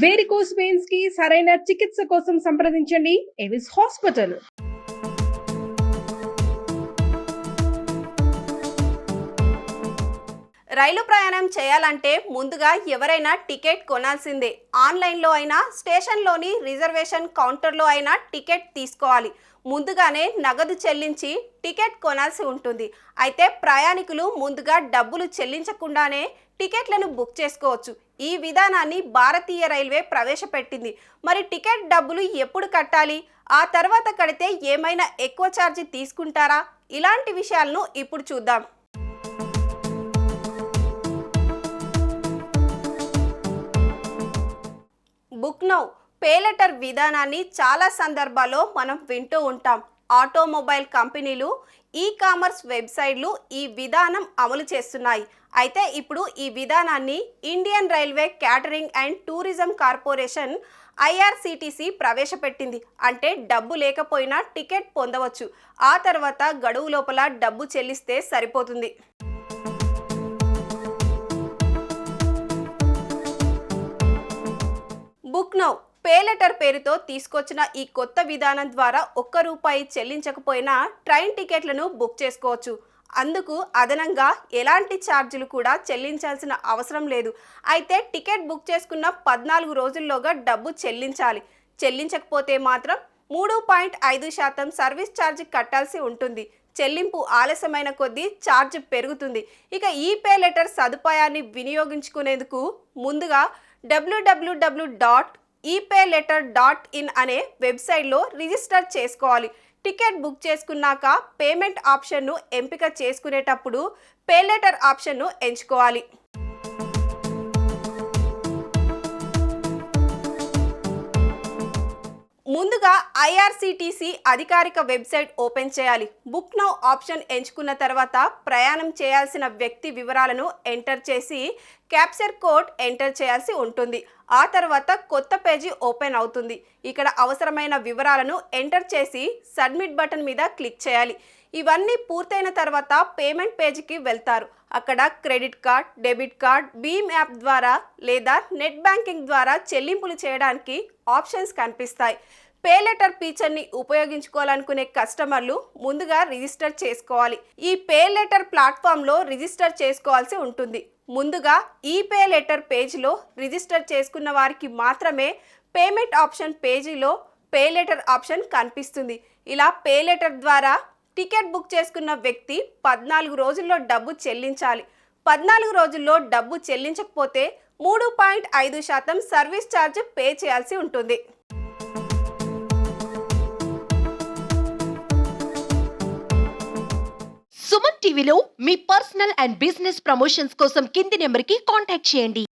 Varicose veins కి సరైన చికిత్స కోసం సంప్రదించండి ఎవిస్ హాస్పిటల్. రైలు ప్రయాణం చేయాలంటే ముందుగా ఎవరైనా టికెట్ కొనాల్సిందే. ఆన్లైన్లో అయినా స్టేషన్లోని రిజర్వేషన్ కౌంటర్లో అయినా టికెట్ తీసుకోవాలి. ముందుగానే నగదు చెల్లించి టికెట్ కొనాల్సి ఉంటుంది. అయితే ప్రయాణికులు ముందుగా డబ్బులు చెల్లించకుండానే టికెట్లను బుక్ చేసుకోవచ్చు. ఈ విధానాన్ని భారతీయ రైల్వే ప్రవేశపెట్టింది. మరి టికెట్ డబ్బులు ఎప్పుడు కట్టాలి? ఆ తర్వాత కడితే ఏమైనా ఎక్కువ ఛార్జీ తీసుకుంటారా? ఇలాంటి విషయాలను ఇప్పుడు చూద్దాం. బుక్ నౌ పే లెటర్ విధానాన్ని చాలా సందర్భాల్లో మనం వింటూ ఉంటాం. ఆటోమొబైల్ కంపెనీలు, ఈ కామర్స్ వెబ్సైట్లు ఈ విధానం అమలు చేస్తున్నాయి. అయితే ఇప్పుడు ఈ విధానాన్ని Indian railway catering and tourism corporation IRCTC ప్రవేశపెట్టింది. అంటే డబ్బు లేకపోయినా టికెట్ పొందవచ్చు. ఆ తర్వాత గడువు లోపల డబ్బు చెల్లిస్తే సరిపోతుంది. బుక్ నౌ పే లెటర్ పేరుతో తీసుకొచ్చిన ఈ కొత్త విధానం ద్వారా ₹1 చెల్లించకపోయినా ట్రైన్ టికెట్లను బుక్ చేసుకోవచ్చు. అందుకు అదనంగా ఎలాంటి ఛార్జీలు కూడా చెల్లించాల్సిన అవసరం లేదు. అయితే టికెట్ బుక్ చేసుకున్న 14 రోజుల్లోగా డబ్బు చెల్లించాలి. చెల్లించకపోతే మాత్రం 3.5% సర్వీస్ ఛార్జ్ కట్టాల్సి ఉంటుంది. చెల్లింపు ఆలస్యమైన కొద్దీ ఛార్జ్ పెరుగుతుంది. ఇక ఈ పే లెటర్ సదుపాయాన్ని వినియోగించుకునేందుకు ముందుగా www.epayletter.in అనే వెబ్సైట్లో రిజిస్టర్ చేసుకోవాలి. టికెట్ బుక్ చేసుకున్నాక పేమెంట్ ఆప్షన్ను ఎంపిక చేసుకునేటప్పుడు పే లెటర్ ఆప్షన్ను ఎంచుకోవాలి. ముందుగా IRCTC అధికారిక వెబ్సైట్ ఓపెన్ చేయాలి. బుక్ నౌ ఆప్షన్ ఎంచుకున్న తర్వాత ప్రయాణం చేయాల్సిన వ్యక్తి వివరాలను ఎంటర్ చేసి క్యాప్చర్ కోడ్ ఎంటర్ చేయాల్సి ఉంటుంది. ఆ తర్వాత కొత్త పేజీ ఓపెన్ అవుతుంది. ఇక్కడ అవసరమైన వివరాలను ఎంటర్ చేసి సబ్మిట్ బటన్ మీద క్లిక్ చేయాలి. ఇవన్నీ పూర్తయిన తర్వాత పేమెంట్ పేజీకి వెళ్తారు. అక్కడ క్రెడిట్ కార్డ్, డెబిట్ కార్డ్, భీమ్ యాప్ ద్వారా లేదా నెట్ బ్యాంకింగ్ ద్వారా చెల్లింపులు చేయడానికి ఆప్షన్స్ కనిపిస్తాయి. పే లెటర్ ఫీచర్ని ఉపయోగించుకోవాలనుకునే కస్టమర్లు ముందుగా రిజిస్టర్ చేసుకోవాలి. ఈ పే లెటర్ ప్లాట్ఫామ్లో రిజిస్టర్ చేసుకోవాల్సి ఉంటుంది. ముందుగా ఈ పే లెటర్ పేజీలో రిజిస్టర్ చేసుకున్న వారికి మాత్రమే పేమెంట్ ఆప్షన్ పేజీలో పే లెటర్ ఆప్షన్ కనిపిస్తుంది. ఇలా పే లెటర్ ద్వారా టికెట్ బుక్ చేసుకున్న వ్యక్తి 14 రోజుల్లో డబ్బు చెల్లించాలి. 14 రోజుల్లో డబ్బు చెల్లించకపోతే 3.5% సర్వీస్ ఛార్జ్ పే చేయాల్సి ఉంటుంది. సుమన్ టీవీలో మీ పర్సనల్ అండ్ బిజినెస్ ప్రమోషన్స్ కోసం కింది నెంబర్కి కాంటాక్ట్ చేయండి.